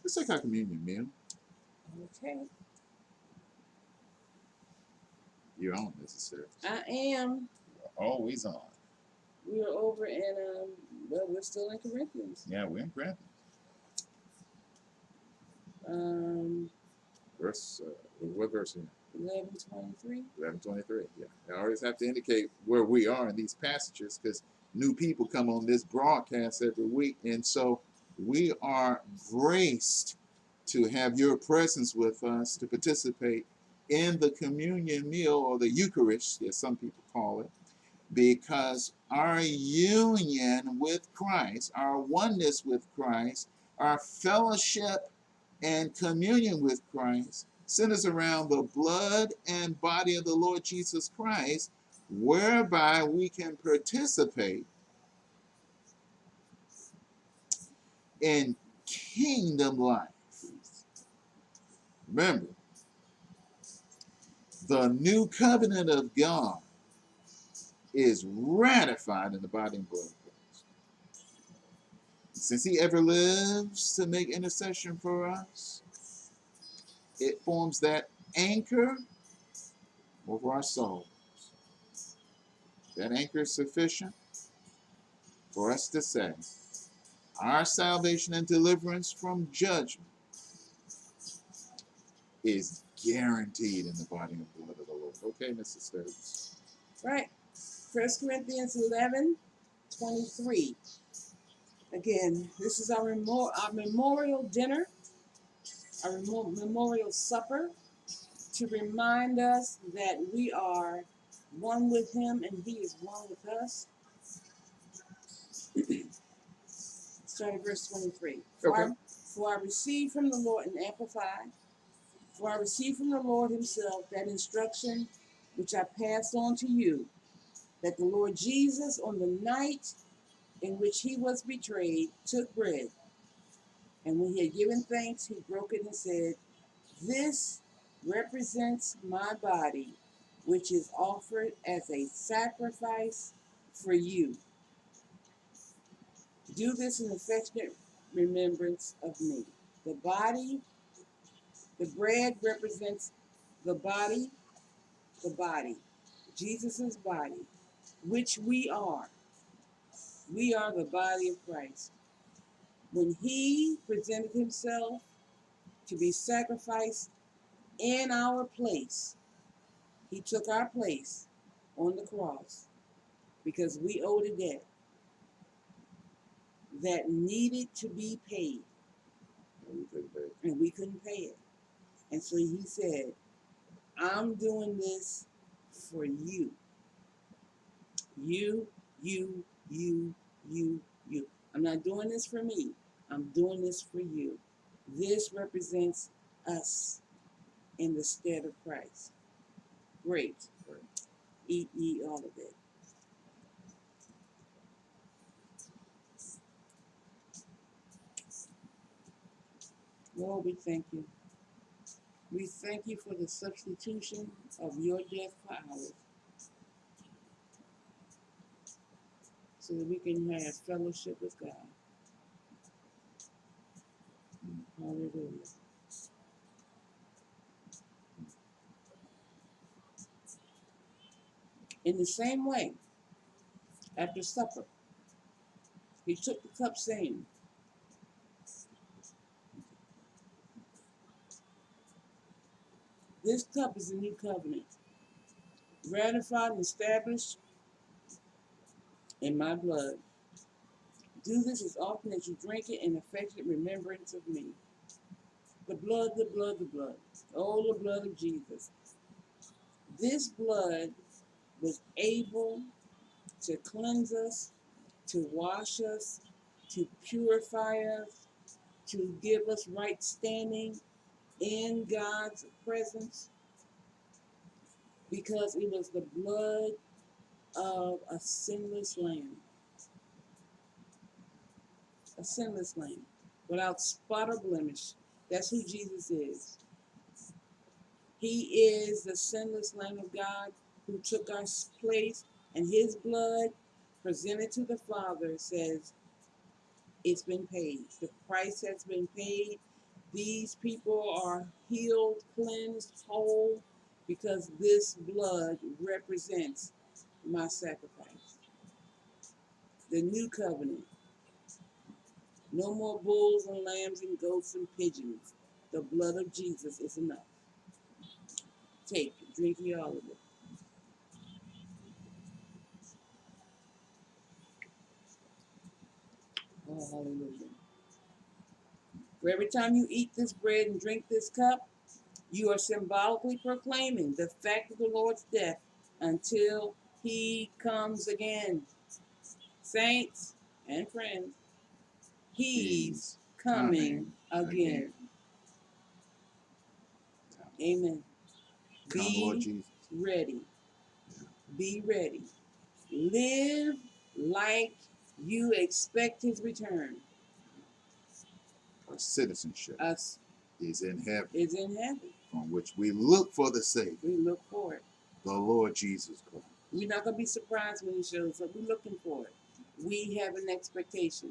Let's take our communion meal. Okay. You're on, Mrs. Stokes. I am. Always on. We're over in, well, we're still in Corinthians. Yeah, we're in Corinthians. What verse are you in? 11:23. 11:23. Yeah, I always have to indicate where we are in these passages because new people come on this broadcast every week, and so we are graced to have your presence with us to participate in the communion meal, or the Eucharist, as some people call it, because our union with Christ, our oneness with Christ, our fellowship and communion with Christ centers around the blood and body of the Lord Jesus Christ, whereby we can participate in kingdom life. Remember, the new covenant of God is ratified in the body and blood of Christ. Since he ever lives to make intercession for us, it forms that anchor over our souls. That anchor is sufficient for us to say, our salvation and deliverance from judgment is guaranteed in the body and blood of the Lord. Okay, Mrs. Stokes. Right. 1 Corinthians 11:23. Again, this is our memorial dinner, our memorial supper, to remind us that we are one with him and he is one with us. Start at verse 23. Okay. For I received from the Lord, and Amplified, for I received from the Lord himself that instruction which I passed on to you, that the Lord Jesus, on the night in which he was betrayed, took bread. And when he had given thanks, he broke it and said, "This represents my body, which is offered as a sacrifice for you. Do this in affectionate remembrance of me." The bread represents the body, Jesus' body, which we are. We are the body of Christ. When he presented himself to be sacrificed in our place, he took our place on the cross because we owed a debt that needed to be paid, and we couldn't pay it. And so he said, "I'm doing this for you. You, you, you, you, you. I'm not doing this for me. I'm doing this for you." This represents us in the stead of Christ. Great. Eat ye all of it. Lord, we thank you. We thank you for the substitution of your death for ours, so that we can have fellowship with God. Hallelujah. In the same way, after supper, he took the cup, saying, "This cup is the new covenant, ratified and established in my blood. Do this as often as you drink it in affectionate remembrance of me." The blood, the blood, the blood. Oh, the blood of Jesus. This blood was able to cleanse us, to wash us, to purify us, to give us right standing in God's presence, because it was the blood of a sinless lamb. A sinless lamb, without spot or blemish. That's who Jesus is. He is the sinless Lamb of God who took our place, and his blood presented to the Father says, it's been paid. The price has been paid. These people are healed, cleansed, whole, because this blood represents my sacrifice. The new covenant. No more bulls and lambs and goats and pigeons. The blood of Jesus is enough. Take, drink ye all of it. Oh, hallelujah. For every time you eat this bread and drink this cup, you are symbolically proclaiming the fact of the Lord's death until he comes again. Saints and friends, he's coming again. Amen. Come, Lord Be Jesus. ready. Be ready. Live like you expect his return. Our citizenship Us is in heaven, is in heaven. from which we look for the Savior, We look for it. the Lord Jesus Christ. We're not going to be surprised when he shows up. We're looking for it. We have an expectation.